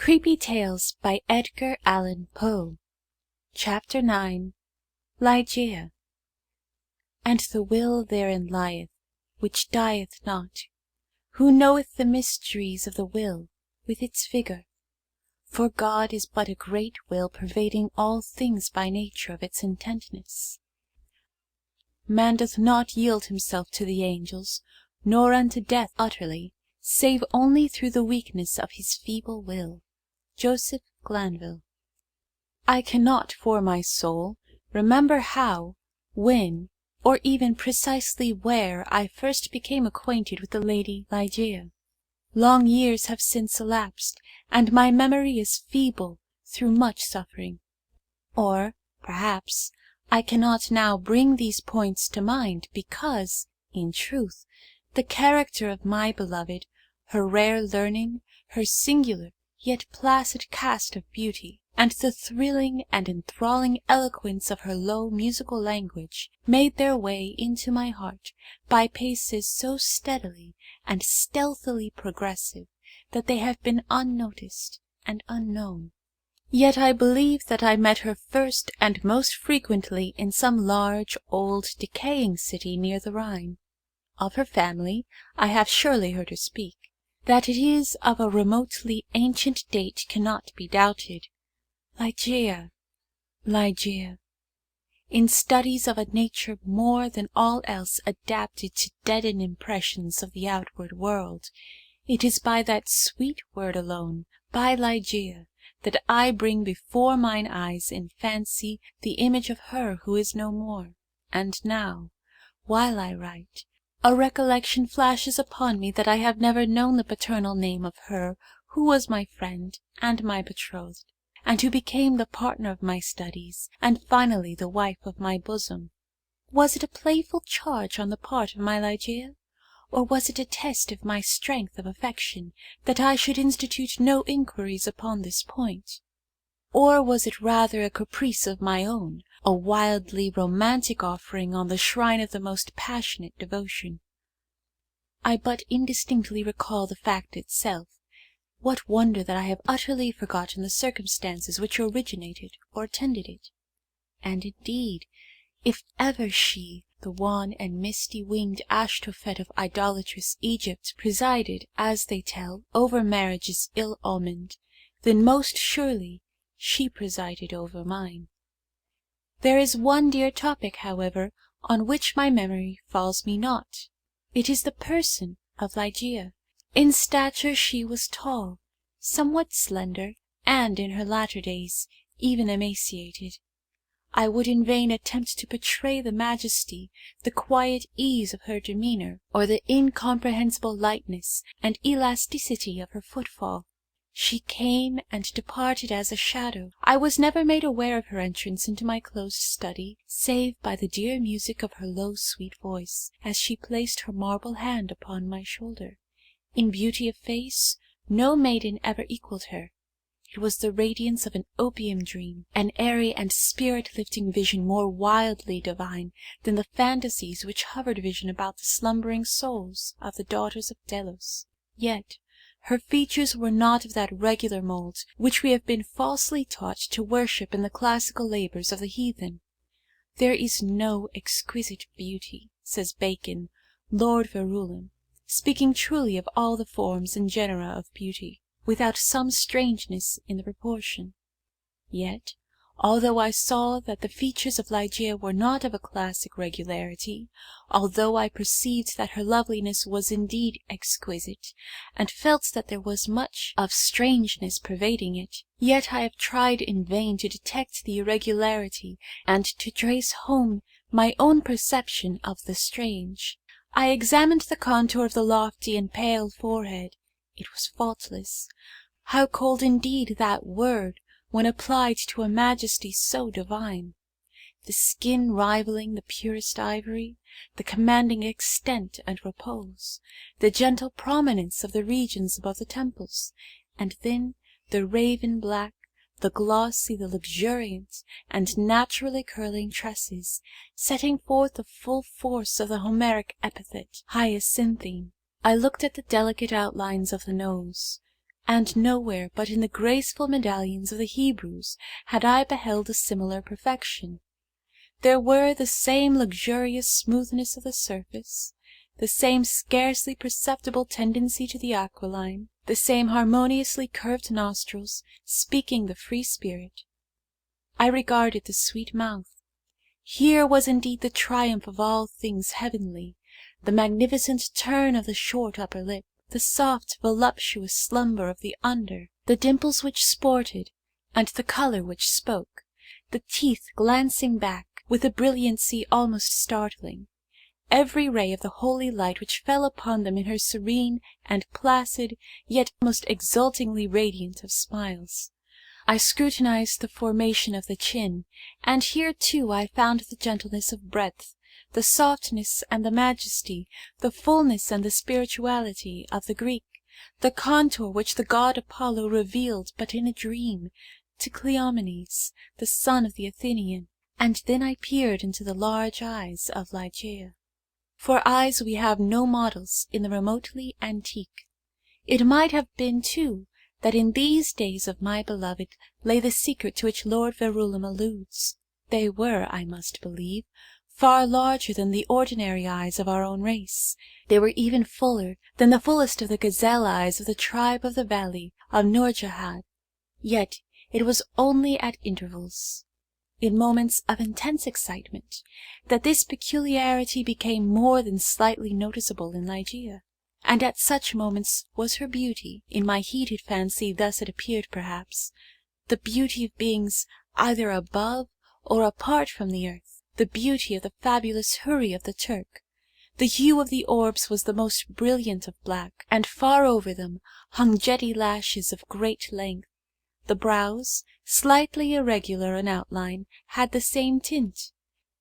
Creepy Tales by Edgar Allan Poe. Chapter 9. Ligeia. And the will therein lieth, which dieth not, who knoweth the mysteries of the will with its vigour. For God is but a great will, pervading all things by nature of its intentness. Man doth not yield himself to the angels, nor unto death utterly, save only through the weakness of his feeble will. Joseph Glanville. I cannot for my soul remember how, when, or even precisely where I first became acquainted with the Lady Ligeia. Long years have since elapsed, and my memory is feeble through much suffering. Or, perhaps, I cannot now bring these points to mind, because, in truth, the character of my beloved, her rare learning, her singular yet placid cast of beauty, and the thrilling and enthralling eloquence of her low musical language, made their way into my heart by paces so steadily and stealthily progressive that they have been unnoticed and unknown. Yet I believe that I met her first and most frequently in some large, old, decaying city near the Rhine. Of her family I have surely heard her speak. That it is of a remotely ancient date cannot be doubted. Ligeia, Ligeia, in studies of a nature more than all else adapted to deaden impressions of the outward world, it is by that sweet word alone, by Ligeia, that I bring before mine eyes in fancy the image of her who is no more. And now, while I write, a recollection flashes upon me that I have never known the paternal name of her who was my friend and my betrothed, and who became the partner of my studies, and finally the wife of my bosom. Was it a playful charge on the part of my Ligeia, or was it a test of my strength of affection that I should institute no inquiries upon this point? Or was it rather a caprice of my own, a wildly romantic offering on the shrine of the most passionate devotion? I but indistinctly recall the fact itself. What wonder that I have utterly forgotten the circumstances which originated or attended it? And indeed, if ever she, the wan and misty-winged Ashtophet of idolatrous Egypt, presided, as they tell, over marriages ill-omened, then most surely she presided over mine. There is one dear topic, however, on which my memory falls me not. It is the person of Ligeia. In stature she was tall, somewhat slender, and in her latter days even emaciated. I would in vain attempt to portray the majesty, the quiet ease of her demeanour, or the incomprehensible lightness and elasticity of her footfall. She came and departed as a shadow. I was never made aware of her entrance into my closed study, save by the dear music of her low sweet voice, as she placed her marble hand upon my shoulder. In beauty of face, no maiden ever equalled her. It was the radiance of an opium dream, an airy and spirit-lifting vision more wildly divine than the fantasies which hovered vision about the slumbering souls of the daughters of Delos. Yet her features were not of that regular mould which we have been falsely taught to worship in the classical labours of the heathen. There is no exquisite beauty, says Bacon, Lord Verulam, speaking truly of all the forms and genera of beauty, without some strangeness in the proportion. Yet, although I saw that the features of Ligeia were not of a classic regularity, although I perceived that her loveliness was indeed exquisite, and felt that there was much of strangeness pervading it, yet I have tried in vain to detect the irregularity and to trace home my own perception of the strange. I examined the contour of the lofty and pale forehead. It was faultless. How cold indeed that word, when applied to a majesty so divine! The skin rivalling the purest ivory, the commanding extent and repose, the gentle prominence of the regions above the temples, and then the raven black, the glossy, the luxuriant, and naturally curling tresses, setting forth the full force of the Homeric epithet, hyacinthine. I looked at the delicate outlines of the nose, and nowhere but in the graceful medallions of the Hebrews had I beheld a similar perfection. There were the same luxurious smoothness of the surface, the same scarcely perceptible tendency to the aquiline, the same harmoniously curved nostrils, speaking the free spirit. I regarded the sweet mouth. Here was indeed the triumph of all things heavenly, the magnificent turn of the short upper lip, the soft voluptuous slumber of the under, the dimples which sported, and the colour which spoke, the teeth glancing back with a brilliancy almost startling, every ray of the holy light which fell upon them in her serene and placid, yet most exultingly radiant of smiles. I scrutinized the formation of the chin, and here too I found the gentleness of breadth, the softness and the majesty, the fullness and the spirituality of the Greek, the contour which the god Apollo revealed but in a dream to Cleomenes, the son of the Athenian. And then I peered into the large eyes of Ligeia. For eyes we have no models in the remotely antique. It might have been, too, that in these days of my beloved lay the secret to which Lord Verulam alludes. They were, I must believe, far larger than the ordinary eyes of our own race. They were even fuller than the fullest of the gazelle eyes of the tribe of the valley of Nourjahad. Yet it was only at intervals, in moments of intense excitement, that this peculiarity became more than slightly noticeable in Ligeia. And at such moments was her beauty, in my heated fancy thus it appeared perhaps, the beauty of beings either above or apart from the earth, the beauty of the fabulous Houri of the Turk. The hue of the orbs was the most brilliant of black, and far over them hung jetty lashes of great length. The brows, slightly irregular in outline, had the same tint.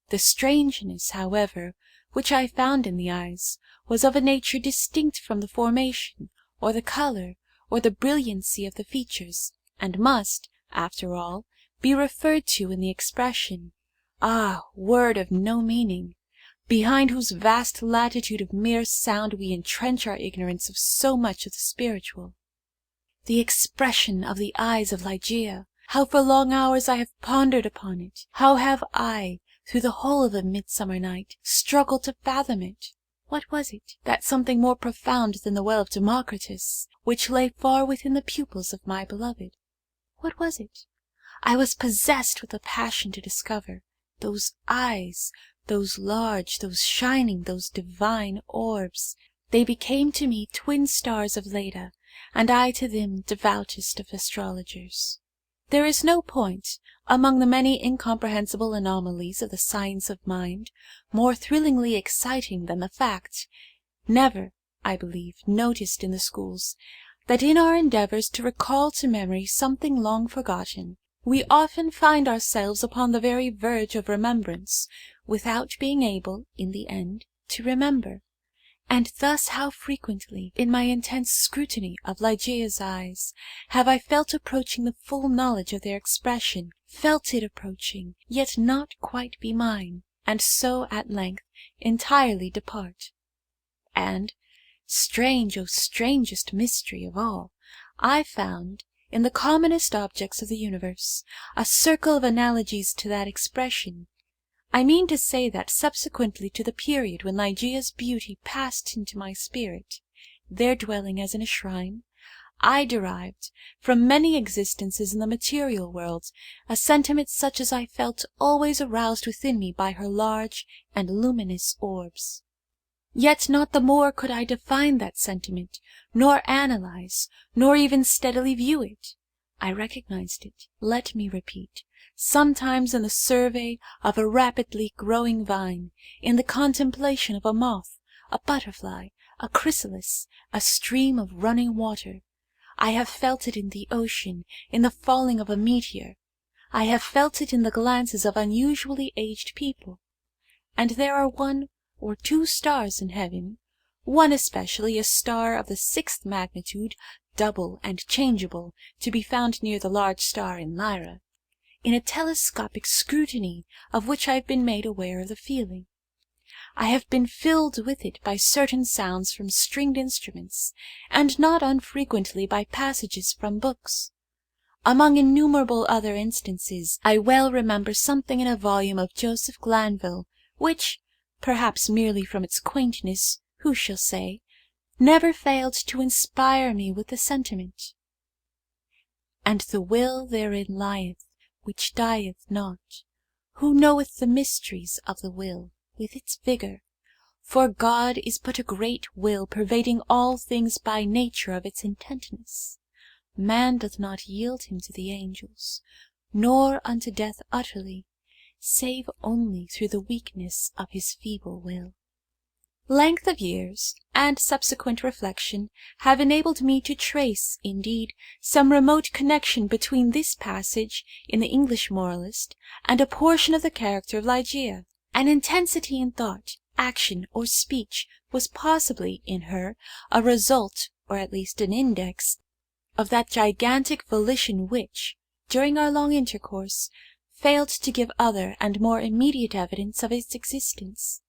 The strangeness, however, which I found in the eyes, was of a nature distinct from the formation, or the colour, or the brilliancy of the features, and must, after all, be referred to in the expression, ah, word of no meaning, behind whose vast latitude of mere sound we entrench our ignorance of so much of the spiritual. The expression of the eyes of Ligeia! How for long hours I have pondered upon it! How have I, through the whole of a midsummer night, struggled to fathom it! What was it, that something more profound than the well of Democritus, which lay far within the pupils of my beloved? What was it? I was possessed with a passion to discover. Those eyes, those large, those shining, those divine orbs, they became to me twin stars of Leda, and I to them devoutest of astrologers. There is no point, among the many incomprehensible anomalies of the science of mind, more thrillingly exciting than the fact, never, I believe, noticed in the schools, that in our endeavours to recall to memory something long forgotten, we often find ourselves upon the very verge of remembrance, without being able, in the end, to remember. And thus how frequently, in my intense scrutiny of Ligeia's eyes, have I felt approaching the full knowledge of their expression, felt it approaching, yet not quite be mine, and so at length entirely depart. And, strange, oh strangest mystery of all, I found, in the commonest objects of the universe, a circle of analogies to that expression. I mean to say that subsequently to the period when Ligeia's beauty passed into my spirit, there dwelling as in a shrine, I derived, from many existences in the material world, a sentiment such as I felt always aroused within me by her large and luminous orbs. Yet not the more could I define that sentiment, nor analyze, nor even steadily view it. I recognized it, let me repeat, sometimes in the survey of a rapidly growing vine, in the contemplation of a moth, a butterfly, a chrysalis, a stream of running water. I have felt it in the ocean, in the falling of a meteor. I have felt it in the glances of unusually aged people. And there are one or two stars in heaven, one especially a star of the 6th magnitude, double and changeable, to be found near the large star in Lyra, in a telescopic scrutiny of which I have been made aware of the feeling. I have been filled with it by certain sounds from stringed instruments, and not unfrequently by passages from books. Among innumerable other instances, I well remember something in a volume of Joseph Glanville, which, perhaps merely from its quaintness, who shall say, never failed to inspire me with the sentiment, "And the will therein lieth, which dieth not. Who knoweth the mysteries of the will, with its vigour? For God is but a great will, pervading all things by nature of its intentness. Man doth not yield him to the angels, nor unto death utterly, save only through the weakness of his feeble will." Length of years, and subsequent reflection, have enabled me to trace, indeed, some remote connection between this passage in the English moralist and a portion of the character of Ligeia. An intensity in thought, action, or speech was possibly, in her, a result, or at least an index, of that gigantic volition which, during our long intercourse, failed to give other and more immediate evidence of its existence.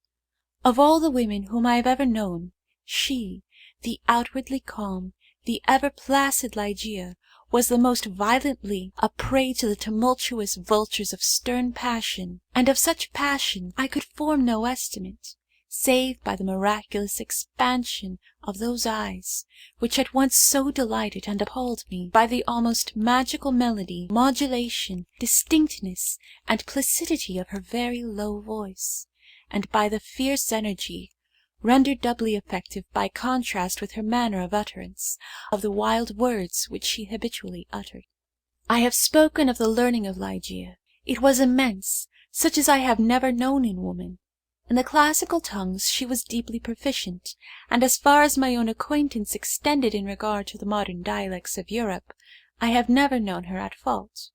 Of all the women whom I have ever known, she, the outwardly calm, the ever placid Ligeia, was the most violently a prey to the tumultuous vultures of stern passion, and of such passion I could form no estimate, save by the miraculous expansion of those eyes, which at once so delighted and appalled me by the almost magical melody, modulation, distinctness, and placidity of her very low voice, and by the fierce energy, rendered doubly effective by contrast with her manner of utterance, of the wild words which she habitually uttered. I have spoken of the learning of Ligeia. It was immense, such as I have never known in woman. In the classical tongues she was deeply proficient, and as far as my own acquaintance extended in regard to the modern dialects of Europe, I have never known her at fault.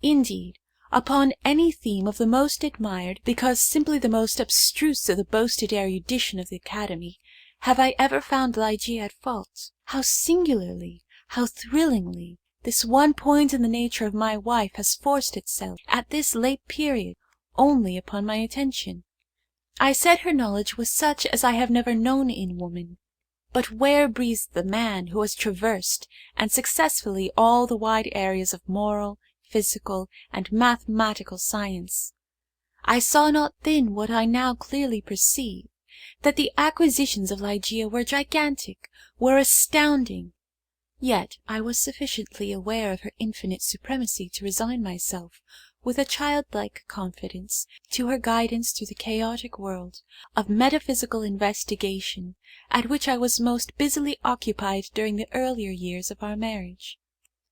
Indeed, upon any theme of the most admired, because simply the most abstruse of the boasted erudition of the Academy, have I ever found Ligeia at fault. How singularly, how thrillingly, this one point in the nature of my wife has forced itself, at this late period, only upon my attention. I said her knowledge was such as I have never known in woman. But where breathes the man who has traversed, and successfully, all the wide areas of moral, physical, and mathematical science? I saw not then what I now clearly perceive, that the acquisitions of Ligeia were gigantic, were astounding. Yet I was sufficiently aware of her infinite supremacy to resign myself, with a childlike confidence, to her guidance through the chaotic world of metaphysical investigation, at which I was most busily occupied during the earlier years of our marriage.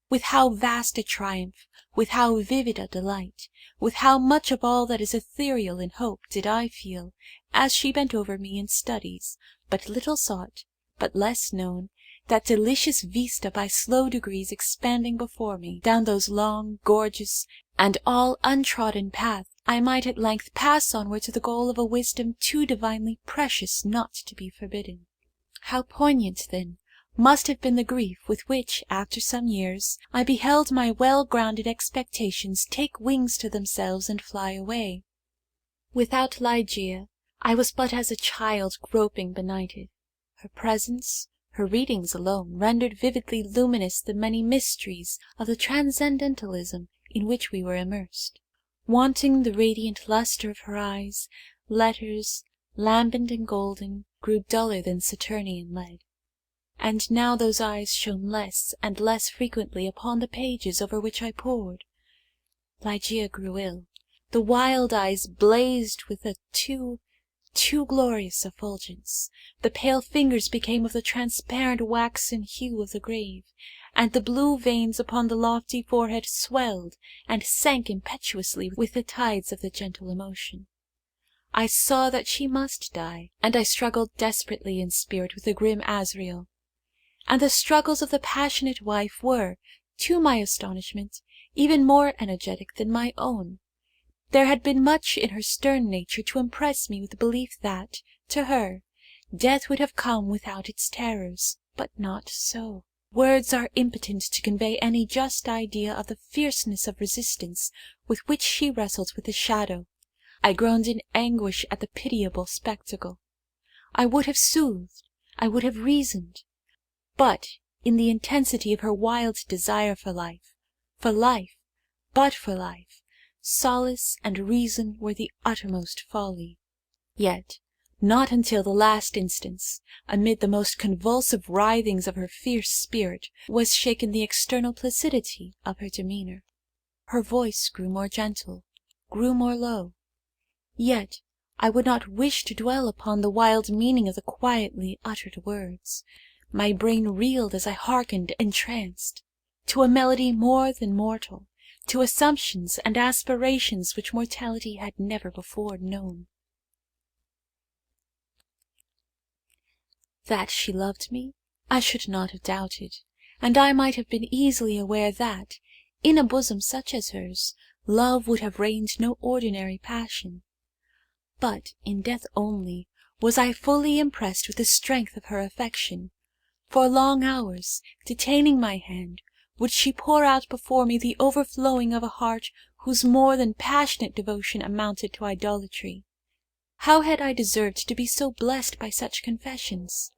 With how vast a triumph, with how vivid a delight, with how much of all that is ethereal in hope did I feel, as she bent over me in studies, but little sought, but less known, that delicious vista by slow degrees expanding before me, down those long, gorgeous, and all untrodden paths, I might at length pass onward to the goal of a wisdom too divinely precious not to be forbidden. How poignant, then, must have been the grief with which, after some years, I beheld my well-grounded expectations take wings to themselves and fly away. Without Ligeia, I was but as a child groping benighted. Her presence, her readings alone, rendered vividly luminous the many mysteries of the transcendentalism in which we were immersed. Wanting the radiant lustre of her eyes, letters, lambent and golden, grew duller than Saturnian lead. And now those eyes shone less and less frequently upon the pages over which I pored. Ligeia grew ill. The wild eyes blazed with a too glorious effulgence. The pale fingers became of the transparent waxen hue of the grave, and the blue veins upon the lofty forehead swelled and sank impetuously with the tides of the gentle emotion. I saw that she must die, and I struggled desperately in spirit with the grim Azrael. And the struggles of the passionate wife were, to my astonishment, even more energetic than my own. There had been much in her stern nature to impress me with the belief that, to her, death would have come without its terrors, but not so. Words are impotent to convey any just idea of the fierceness of resistance with which she wrestled with the shadow. I groaned in anguish at the pitiable spectacle. I would have soothed, I would have reasoned, but in the intensity of her wild desire for life, but for life, solace and reason were the uttermost folly. Yet not until the last instance, amid the most convulsive writhings of her fierce spirit, was shaken the external placidity of her demeanour. Her voice grew more gentle, grew more low. Yet I would not wish to dwell upon the wild meaning of the quietly uttered words. My brain reeled as I hearkened entranced, to a melody more than mortal, to assumptions and aspirations which mortality had never before known. That she loved me, I should not have doubted, and I might have been easily aware that, in a bosom such as hers, love would have reigned no ordinary passion. But in death only was I fully impressed with the strength of her affection. For long hours, detaining my hand, would she pour out before me the overflowing of a heart whose more than passionate devotion amounted to idolatry. How had I deserved to be so blessed by such confessions?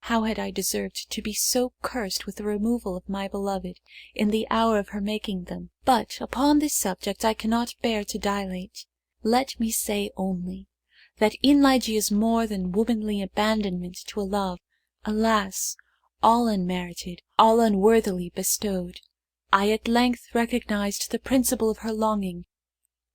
How had I deserved to be so cursed with the removal of my beloved in the hour of her making them? But upon this subject I cannot bear to dilate. Let me say only, that in Ligeia's more than womanly abandonment to a love, alas, all unmerited, all unworthily bestowed, I at length recognized the principle of her longing.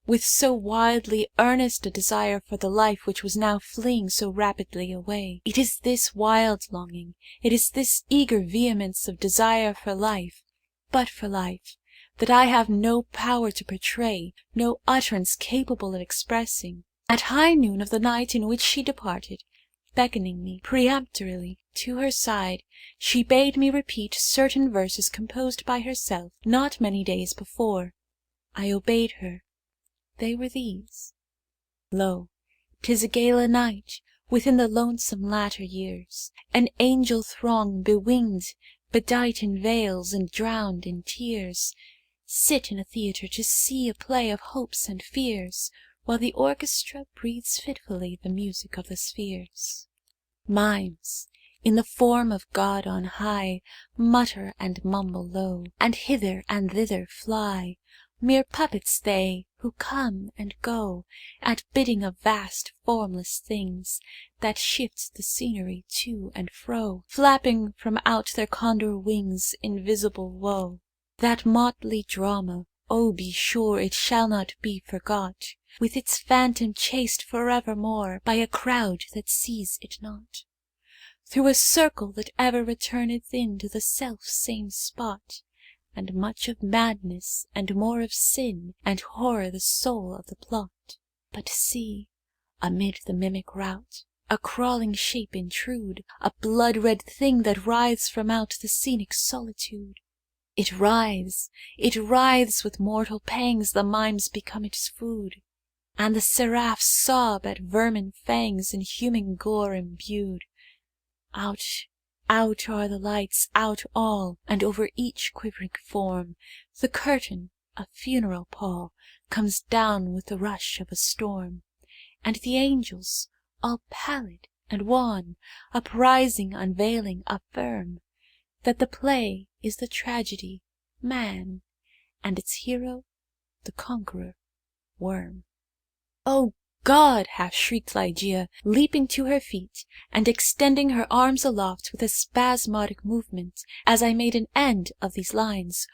With so wildly earnest a desire for the life which was now fleeing so rapidly away. It is this wild longing, it is this eager vehemence of desire for life, but for life, that I have no power to portray, no utterance capable of expressing. At high noon of the night in which she departed, beckoning me peremptorily to her side, she bade me repeat certain verses composed by herself not many days before. I obeyed her. They were these: Lo, 'tis a gala night, within the lonesome latter years, an angel throng bewinged, bedight in veils and drowned in tears, sit in a theatre to see a play of hopes and fears, while the orchestra breathes fitfully the music of the spheres. Mimes, in the form of God on high, mutter and mumble low, and hither and thither fly. Mere puppets they, who come and go at bidding of vast formless things, that shift the scenery to and fro, flapping from out their condor wings invisible woe. That motley drama, oh, be sure it shall not be forgot, with its phantom chased forevermore by a crowd that sees it not, through a circle that ever returneth in to the self-same spot, and much of madness, and more of sin, and horror the soul of the plot. But see, amid the mimic rout, a crawling shape intrude, a blood-red thing that writhes from out the scenic solitude. It writhes with mortal pangs, the mimes become its food, and the seraphs sob at vermin fangs in human gore imbued. Out are the lights, out all, and over each quivering form the curtain, a funeral pall, comes down with the rush of a storm, and the angels, all pallid and wan, uprising, unveiling, affirm that the play is the tragedy, man, and its hero, the conqueror, worm. "O God!" half shrieked Ligeia, leaping to her feet, and extending her arms aloft with a spasmodic movement, as I made an end of these lines.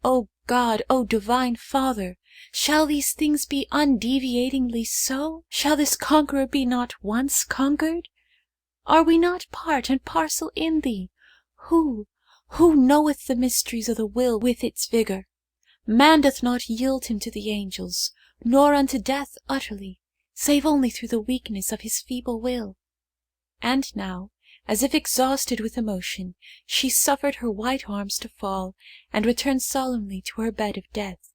"O God! O divine Father! Shall these things be undeviatingly so? Shall this conqueror be not once conquered? Are we not part and parcel in thee? Who knoweth the mysteries of the will with its vigour? Man doth not yield him to the angels, nor unto death utterly, save only through the weakness of his feeble will." And now, as if exhausted with emotion, she suffered her white arms to fall, and returned solemnly to her bed of death.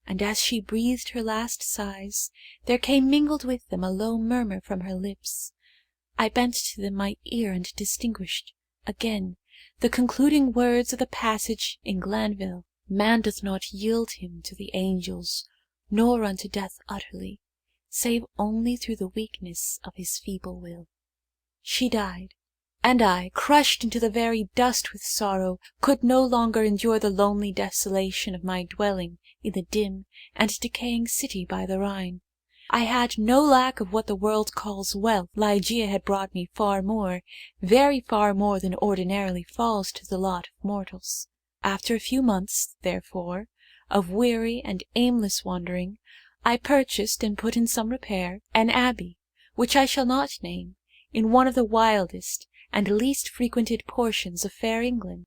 And as she breathed her last sighs, there came mingled with them a low murmur from her lips. I bent to them my ear and distinguished, again, the concluding words of the passage in Glanville: "Man doth not yield him to the angels, nor unto death utterly, save only through the weakness of his feeble will. She died, and I, crushed into the very dust with sorrow, could no longer endure the lonely desolation of my dwelling in the dim and decaying city by the Rhine. I had no lack of what the world calls wealth. Ligeia had brought me far more, very far more than ordinarily falls to the lot of mortals. After a few months, therefore, of weary and aimless wandering, I purchased and put in some repair an abbey, which I shall not name, in one of the wildest and least frequented portions of fair England.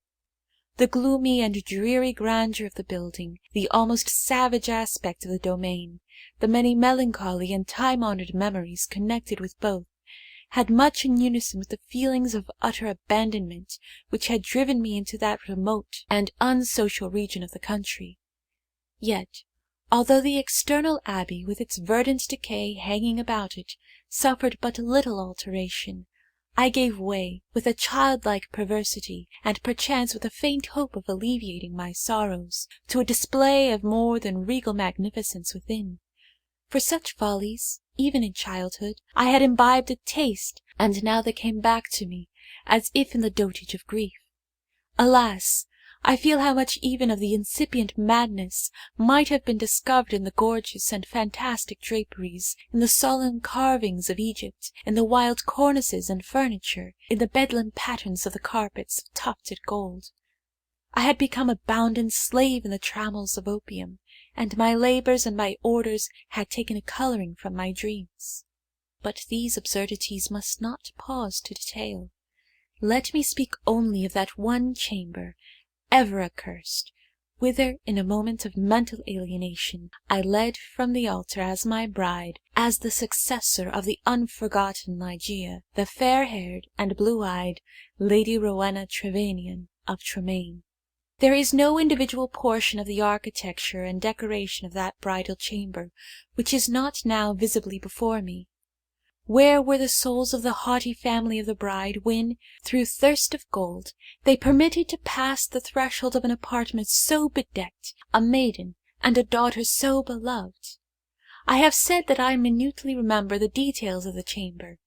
The gloomy and dreary grandeur of the building, the almost savage aspect of the domain, the many melancholy and time-honoured memories connected with both, had much in unison with the feelings of utter abandonment which had driven me into that remote and unsocial region of the country. Yet, although the external abbey, with its verdant decay hanging about it, suffered but little alteration, I gave way, with a childlike perversity, and perchance with a faint hope of alleviating my sorrows, to a display of more than regal magnificence within. For such follies, even in childhood, I had imbibed a taste, and now they came back to me, as if in the dotage of grief. Alas! I feel how much even of the incipient madness might have been discovered in the gorgeous and fantastic draperies, in the solemn carvings of Egypt, in the wild cornices and furniture, in the bedlam patterns of the carpets of tufted gold. I had become a bounden slave in the trammels of opium, and my labours and my orders had taken a colouring from my dreams. But these absurdities must not pause to detail. Let me speak only of that one chamber, ever accursed, whither in a moment of mental alienation I led from the altar as my bride, as the successor of the unforgotten Ligeia, the fair-haired and blue-eyed Lady Rowena Trevanion of Tremaine. There is no individual portion of the architecture and decoration of that bridal chamber which is not now visibly before me. Where were the souls of the haughty family of the bride when, through thirst of gold, they permitted to pass the threshold of an apartment so bedecked, a maiden and a daughter so beloved? I have said that I minutely remember the details of the chamber,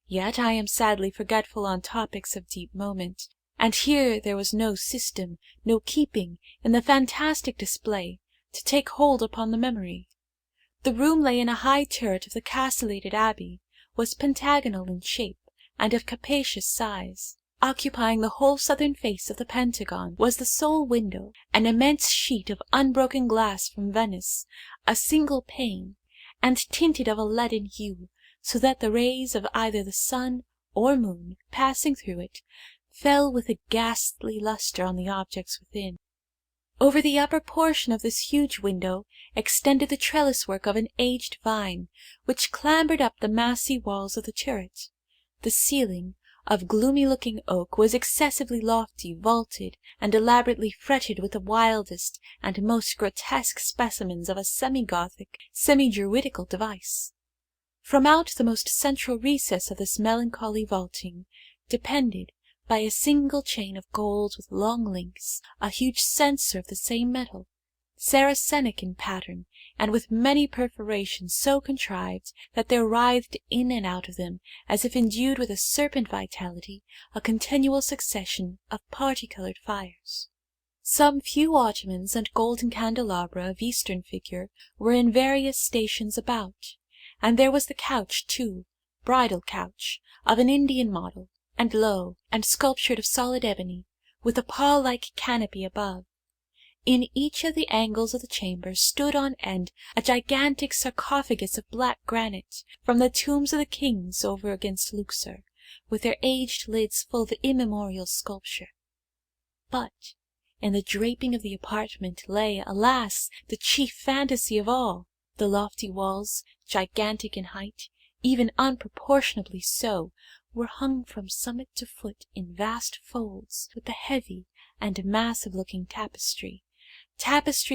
yet I am sadly forgetful on topics of deep moment, and here there was no system, no keeping, in the fantastic display, to take hold upon the memory. The room lay in a high turret of the castellated abbey, was pentagonal in shape, and of capacious size. Occupying the whole southern face of the pentagon was the sole window, an immense sheet of unbroken glass from Venice, a single pane, and tinted of a leaden hue, so that the rays of either the sun or moon, passing through it, fell with a ghastly lustre on the objects within. Over the upper portion of this huge window extended the trellis-work of an aged vine, which clambered up the massy walls of the turret. The ceiling, of gloomy-looking oak, was excessively lofty, vaulted, and elaborately fretted with the wildest and most grotesque specimens of a semi-Gothic, semi-Druidical device. From out the most central recess of this melancholy vaulting depended, by a single chain of gold with long links, a huge censer of the same metal, Saracenic in pattern, and with many perforations so contrived that there writhed in and out of them, as if endued with a serpent vitality, a continual succession of parti-coloured fires. Some few ottomans and golden candelabra of Eastern figure were in various stations about, and there was the couch, too, bridal couch, of an Indian model, and low, and sculptured of solid ebony, with a pall-like canopy above. In each of the angles of the chamber stood on end a gigantic sarcophagus of black granite, from the tombs of the kings over against Luxor, with their aged lids full of immemorial sculpture. But in the draping of the apartment lay, alas, the chief fantasy of all. The lofty walls, gigantic in height, even unproportionably so, were hung from summit to foot in vast folds with the heavy and massive-looking tapestry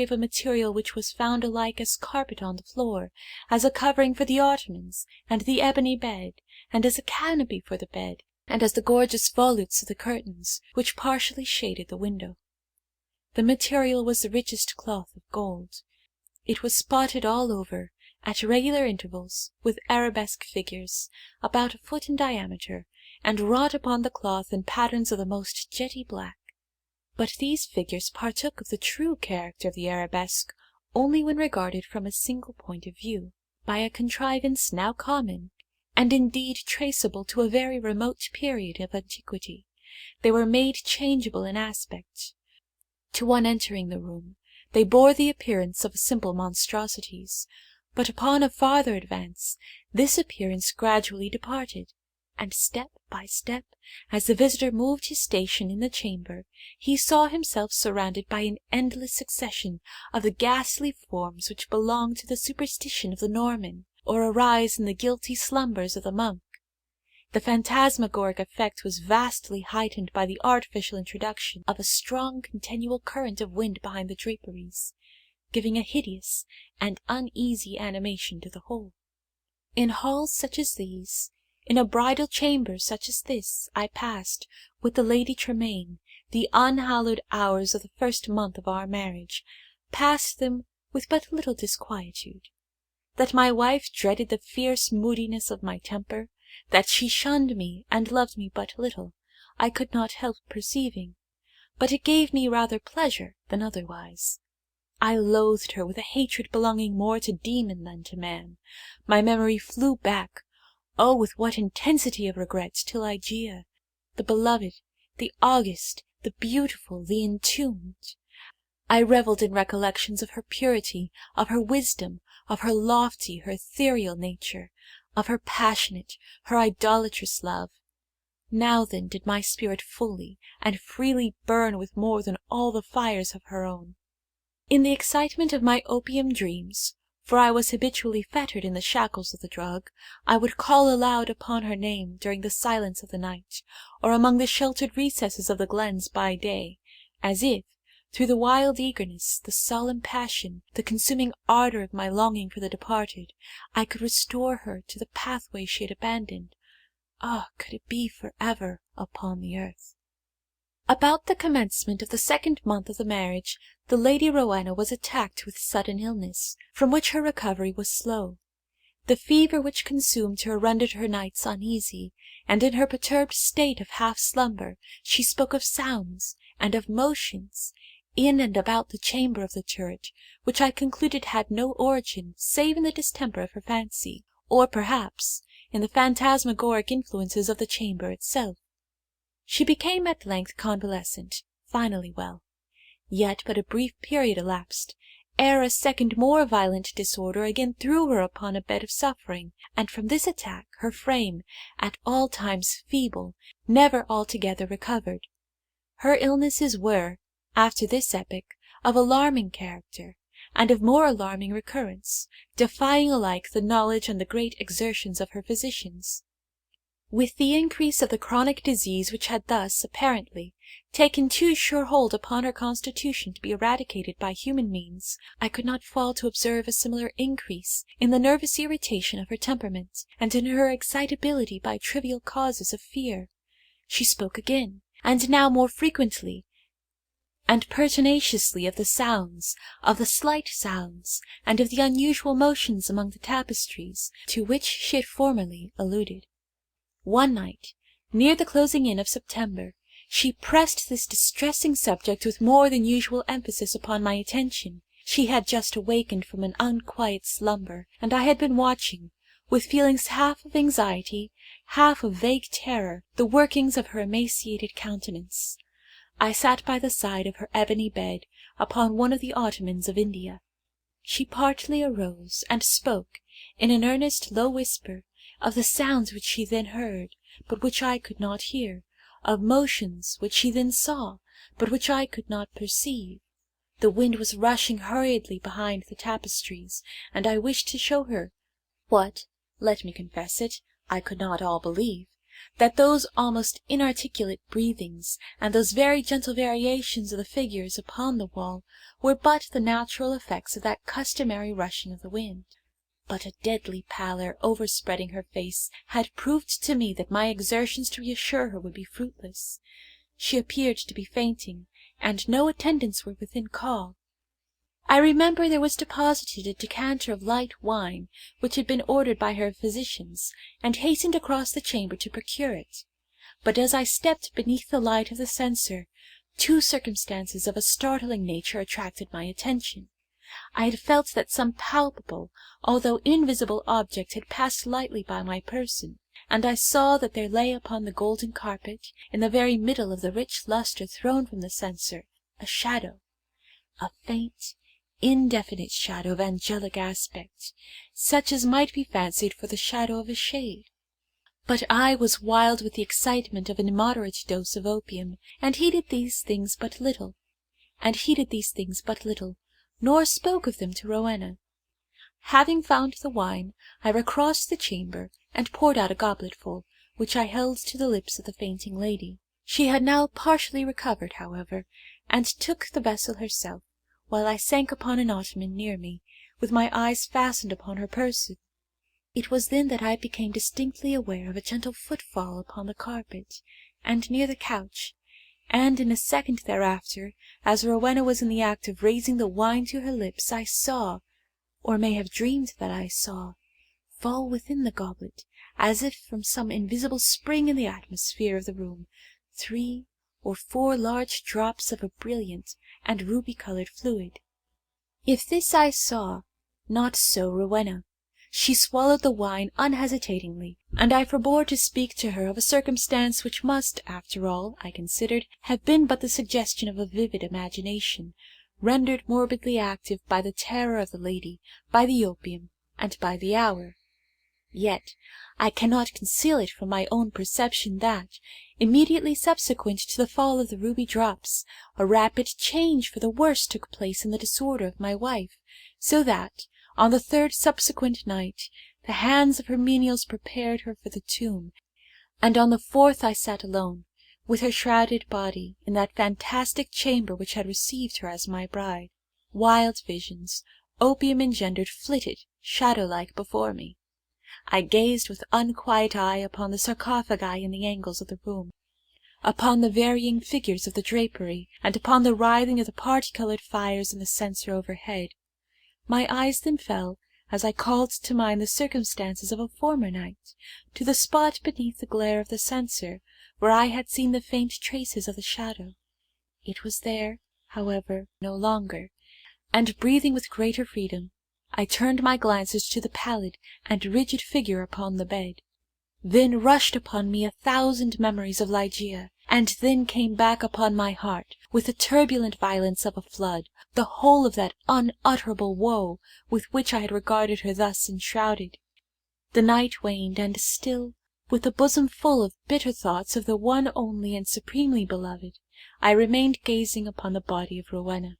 of a material which was found alike as carpet on the floor, as a covering for the ottomans and the ebony bed, and as a canopy for the bed, and as the gorgeous volutes of the curtains, which partially shaded the window. The material was the richest cloth of gold. It was spotted all over, at regular intervals, with arabesque figures, about a foot in diameter, and wrought upon the cloth in patterns of the most jetty black. But these figures partook of the true character of the arabesque only when regarded from a single point of view, by a contrivance now common, and indeed traceable to a very remote period of antiquity. They were made changeable in aspect. To one entering the room, they bore the appearance of simple monstrosities, but upon a farther advance, this appearance gradually departed, and step by step, as the visitor moved his station in the chamber, he saw himself surrounded by an endless succession of the ghastly forms which belong to the superstition of the Norman, or arise in the guilty slumbers of the monk. The phantasmagoric effect was vastly heightened by the artificial introduction of a strong continual current of wind behind the draperies, giving a hideous and uneasy animation to the whole. In halls such as these, in a bridal chamber such as this, I passed, with the Lady Tremaine, the unhallowed hours of the first month of our marriage, passed them with but little disquietude. That my wife dreaded the fierce moodiness of my temper, that she shunned me and loved me but little, I could not help perceiving, but it gave me rather pleasure than otherwise. I loathed her with a hatred belonging more to demon than to man. My memory flew back, oh, with what intensity of regret, to Ligeia, the beloved, the august, the beautiful, the entombed. I revelled in recollections of her purity, of her wisdom, of her lofty, her ethereal nature, of her passionate, her idolatrous love. Now then did my spirit fully and freely burn with more than all the fires of her own. In the excitement of my opium dreams, for I was habitually fettered in the shackles of the drug, I would call aloud upon her name during the silence of the night, or among the sheltered recesses of the glens by day, as if, through the wild eagerness, the solemn passion, the consuming ardour of my longing for the departed, I could restore her to the pathway she had abandoned. Ah, could it be for ever upon the earth! About the commencement of the second month of the marriage, the Lady Rowena was attacked with sudden illness, from which her recovery was slow. The fever which consumed her rendered her nights uneasy, and in her perturbed state of half-slumber she spoke of sounds and of motions in and about the chamber of the turret, which I concluded had no origin save in the distemper of her fancy, or perhaps in the phantasmagoric influences of the chamber itself. She became at length convalescent, finally well. Yet but a brief period elapsed, ere a second more violent disorder again threw her upon a bed of suffering, and from this attack her frame, at all times feeble, never altogether recovered. Her illnesses were, after this epoch, of alarming character, and of more alarming recurrence, defying alike the knowledge and the great exertions of her physicians. With the increase of the chronic disease which had thus, apparently, taken too sure hold upon her constitution to be eradicated by human means, I could not fail to observe a similar increase in the nervous irritation of her temperament, and in her excitability by trivial causes of fear. She spoke again, and now more frequently and pertinaciously, of the sounds, of the slight sounds, and of the unusual motions among the tapestries, to which she had formerly alluded. One night, near the closing in of September, she pressed this distressing subject with more than usual emphasis upon my attention. She had just awakened from an unquiet slumber, and I had been watching, with feelings half of anxiety, half of vague terror, the workings of her emaciated countenance. I sat by the side of her ebony bed, upon one of the ottomans of India. She partly arose, and spoke, in an earnest low whisper, of the sounds which she then heard, but which I could not hear, of motions which she then saw, but which I could not perceive. The wind was rushing hurriedly behind the tapestries, and I wished to show her what, let me confess it, I could not all believe, that those almost inarticulate breathings, and those very gentle variations of the figures upon the wall, were but the natural effects of that customary rushing of the wind. But a deadly pallor overspreading her face had proved to me that my exertions to reassure her would be fruitless. She appeared to be fainting, and no attendants were within call. I remember there was deposited a decanter of light wine, which had been ordered by her physicians, and hastened across the chamber to procure it. But as I stepped beneath the light of the censer, two circumstances of a startling nature attracted my attention. I had felt that some palpable, although invisible object had passed lightly by my person, and I saw that there lay upon the golden carpet, in the very middle of the rich lustre thrown from the censer, a shadow, a faint, indefinite shadow of angelic aspect, such as might be fancied for the shadow of a shade. But I was wild with the excitement of an immoderate dose of opium, and heeded these things but little, nor spoke of them to Rowena. Having found the wine, I recrossed the chamber, and poured out a gobletful, which I held to the lips of the fainting lady. She had now partially recovered, however, and took the vessel herself, while I sank upon an ottoman near me, with my eyes fastened upon her person. It was then that I became distinctly aware of a gentle footfall upon the carpet, and near the couch, and in a second thereafter, as Rowena was in the act of raising the wine to her lips, I saw, or may have dreamed that I saw, fall within the goblet, as if from some invisible spring in the atmosphere of the room, 3 or 4 large drops of a brilliant and ruby-coloured fluid. If this I saw, not so Rowena. She swallowed the wine unhesitatingly, and I forbore to speak to her of a circumstance which must, after all, I considered, have been but the suggestion of a vivid imagination, rendered morbidly active by the terror of the lady, by the opium, and by the hour. Yet I cannot conceal it from my own perception that, immediately subsequent to the fall of the ruby drops, a rapid change for the worse took place in the disorder of my wife, so that, on the 3rd subsequent night, the hands of her menials prepared her for the tomb, and on the 4th I sat alone, with her shrouded body, in that fantastic chamber which had received her as my bride. Wild visions, opium engendered, flitted, shadow-like, before me. I gazed with unquiet eye upon the sarcophagi in the angles of the room, upon the varying figures of the drapery, and upon the writhing of the parti-coloured fires in the censer overhead. My eyes then fell, as I called to mind the circumstances of a former night, to the spot beneath the glare of the censer, where I had seen the faint traces of the shadow. It was there, however, no longer, and breathing with greater freedom, I turned my glances to the pallid and rigid figure upon the bed. Then rushed upon me 1,000 memories of Ligeia, and then came back upon my heart, with the turbulent violence of a flood, the whole of that unutterable woe with which I had regarded her thus enshrouded. The night waned, and still, with a bosom full of bitter thoughts of the one only and supremely beloved, I remained gazing upon the body of Rowena.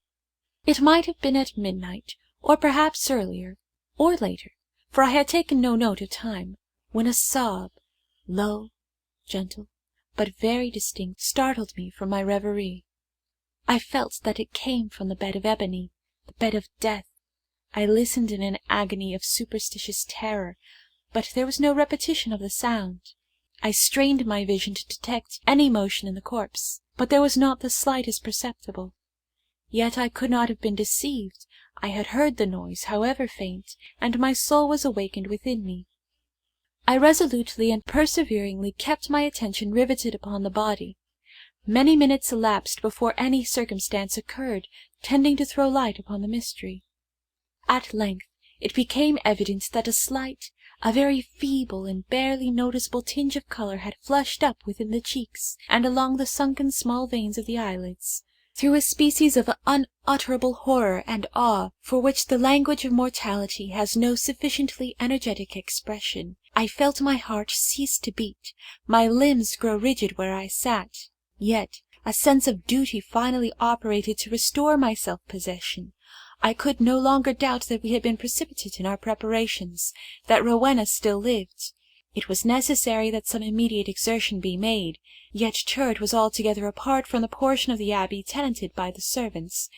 It might have been at midnight, or perhaps earlier, or later, for I had taken no note of time, when a sob, low, gentle, but very distinct, startled me from my reverie. I felt that it came from the bed of ebony, the bed of death. I listened in an agony of superstitious terror, but there was no repetition of the sound. I strained my vision to detect any motion in the corpse, but there was not the slightest perceptible. Yet I could not have been deceived. I had heard the noise, however faint, and my soul was awakened within me. I resolutely and perseveringly kept my attention riveted upon the body. Many minutes elapsed before any circumstance occurred tending to throw light upon the mystery. At length it became evident that a slight, a very feeble and barely noticeable tinge of colour had flushed up within the cheeks, and along the sunken small veins of the eyelids. Through a species of unutterable horror and awe, for which the language of mortality has no sufficiently energetic expression, I felt my heart cease to beat, my limbs grow rigid where I sat. Yet a sense of duty finally operated to restore my self-possession. I could no longer doubt that we had been precipitate in our preparations, that Rowena still lived. It was necessary that some immediate exertion be made, yet Turret was altogether apart from the portion of the abbey tenanted by the servants.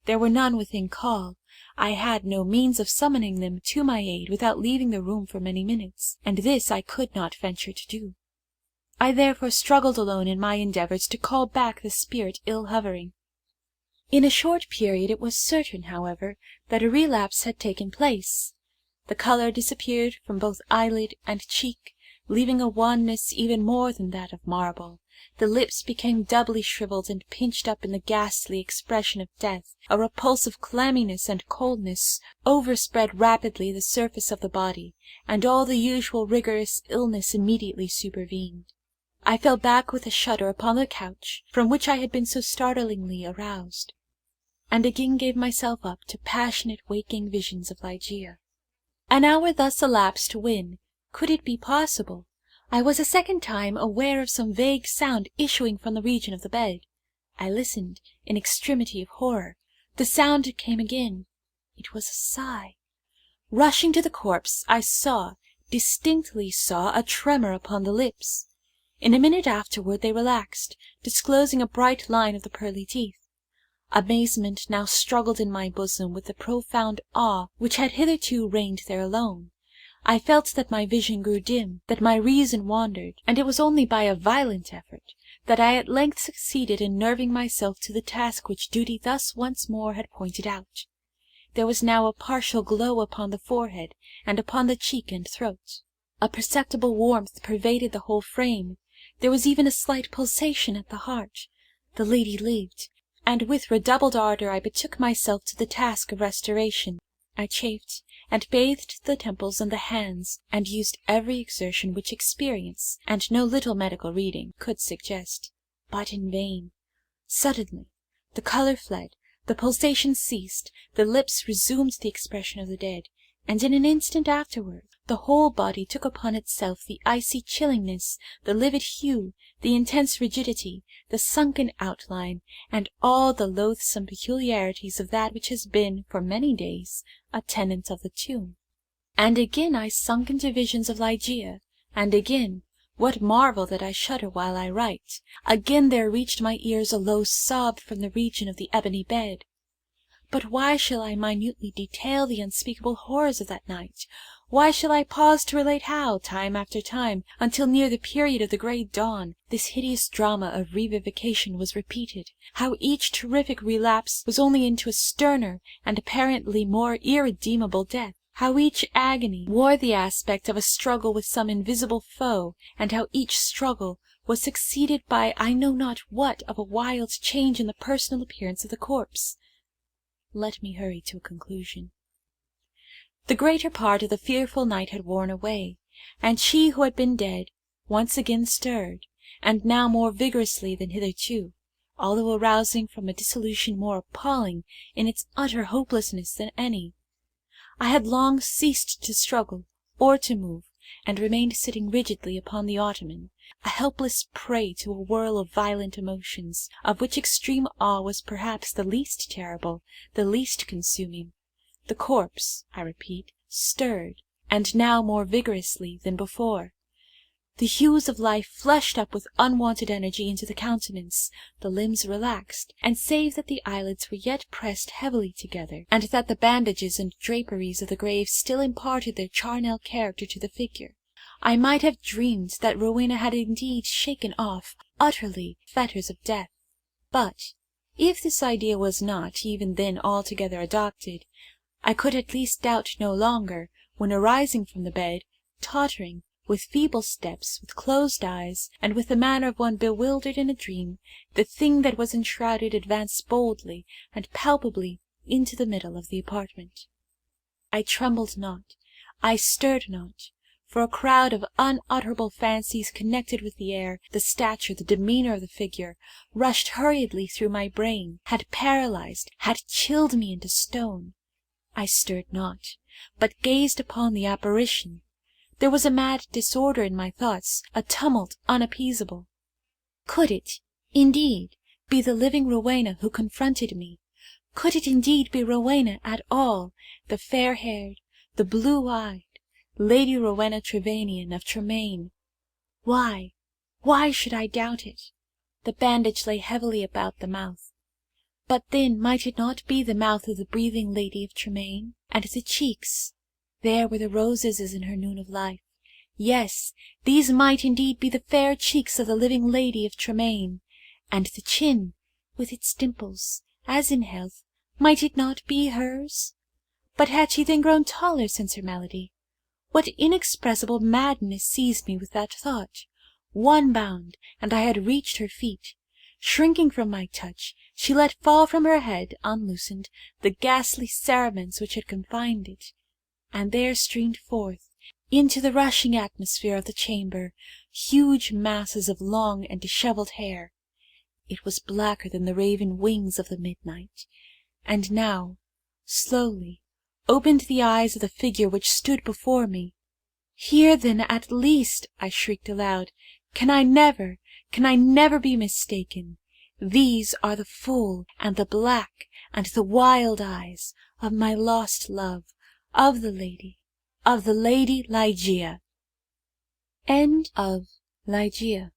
There were none within call. I had no means of summoning them to my aid without leaving the room for many minutes, and this I could not venture to do. I therefore struggled alone in my endeavours to call back the spirit ill hovering. In a short period it was certain, however, that a relapse had taken place. The colour disappeared from both eyelid and cheek, leaving a wanness even more than that of marble. The lips became doubly shriveled and pinched up in the ghastly expression of death. A repulsive clamminess and coldness overspread rapidly the surface of the body, and all the usual rigorous illness immediately supervened. I fell back with a shudder upon the couch from which I had been so startlingly aroused, and again gave myself up to passionate waking visions of Ligeia. An hour thus elapsed when, could it be possible, I was a second time aware of some vague sound issuing from the region of the bed. I listened in extremity of horror. The sound came again. It was a sigh. Rushing to the corpse, I distinctly saw a tremor upon the lips. In a minute afterward they relaxed, disclosing a bright line of the pearly teeth. Amazement now struggled in my bosom with the profound awe which had hitherto reigned there alone. I felt that my vision grew dim, that my reason wandered, and it was only by a violent effort that I at length succeeded in nerving myself to the task which duty thus once more had pointed out. There was now a partial glow upon the forehead and upon the cheek and throat. A perceptible warmth pervaded the whole frame. There was even a slight pulsation at the heart. The lady lived, and with redoubled ardour I betook myself to the task of restoration. I chafed and bathed the temples and the hands, and used every exertion which experience, and no little medical reading, could suggest, but in vain. Suddenly the colour fled, the pulsation ceased, the lips resumed the expression of the dead, and in an instant afterward the whole body took upon itself the icy chillingness, the livid hue, the intense rigidity, the sunken outline, and all the loathsome peculiarities of that which has been, for many days, a tenant of the tomb. And again I sunk into visions of Ligeia, and again, what marvel that I shudder while I write, again there reached my ears a low sob from the region of the ebony bed. But why shall I minutely detail the unspeakable horrors of that night? Why shall I pause to relate how, time after time, until near the period of the grey dawn, this hideous drama of revivification was repeated, how each terrific relapse was only into a sterner and apparently more irredeemable death, how each agony wore the aspect of a struggle with some invisible foe, and how each struggle was succeeded by I know not what of a wild change in the personal appearance of the corpse? Let me hurry to a conclusion. The greater part of the fearful night had worn away, and she who had been dead once again stirred, and now more vigorously than hitherto, although arousing from a dissolution more appalling in its utter hopelessness than any. I had long ceased to struggle or to move, and remained sitting rigidly upon the ottoman, a helpless prey to a whirl of violent emotions, of which extreme awe was perhaps the least terrible, the least consuming. The corpse, I repeat, stirred, and now more vigorously than before. The hues of life flushed up with unwonted energy into the countenance, the limbs relaxed, and save that the eyelids were yet pressed heavily together, and that the bandages and draperies of the grave still imparted their charnel character to the figure, I might have dreamed that Rowena had indeed shaken off utterly the fetters of death. But, if this idea was not even then altogether adopted, I could at least doubt no longer, when arising from the bed, tottering, with feeble steps, with closed eyes, and with the manner of one bewildered in a dream, the thing that was enshrouded advanced boldly and palpably into the middle of the apartment. I trembled not, I stirred not, for a crowd of unutterable fancies connected with the air, the stature, the demeanour of the figure, rushed hurriedly through my brain, had paralyzed, had chilled me into stone. I stirred not, but gazed upon the apparition. There was a mad disorder in my thoughts, a tumult unappeasable. Could it, indeed, be the living Rowena who confronted me? Could it indeed be Rowena at all, the fair-haired, the blue-eyed, Lady Rowena Trevanion of Tremaine? Why should I doubt it? The bandage lay heavily about the mouth. But then might it not be the mouth of the breathing Lady of Tremaine? And the cheeks? There were the roses as in her noon of life. Yes, these might indeed be the fair cheeks of the living Lady of Tremaine. And the chin, with its dimples, as in health, might it not be hers? But had she then grown taller since her malady? What inexpressible madness seized me with that thought? One bound, and I had reached her feet. Shrinking from my touch, she let fall from her head, unloosened, the ghastly cerements which had confined it, and there streamed forth, into the rushing atmosphere of the chamber, huge masses of long and dishevelled hair. It was blacker than the raven wings of the midnight, and now, slowly, opened the eyes of the figure which stood before me. "Here then at least," I shrieked aloud, can I never be mistaken? These are the full, and the black, and the wild eyes of my lost love, of the lady Ligeia." End of Ligeia.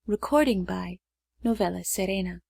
Recording by Novella Serena.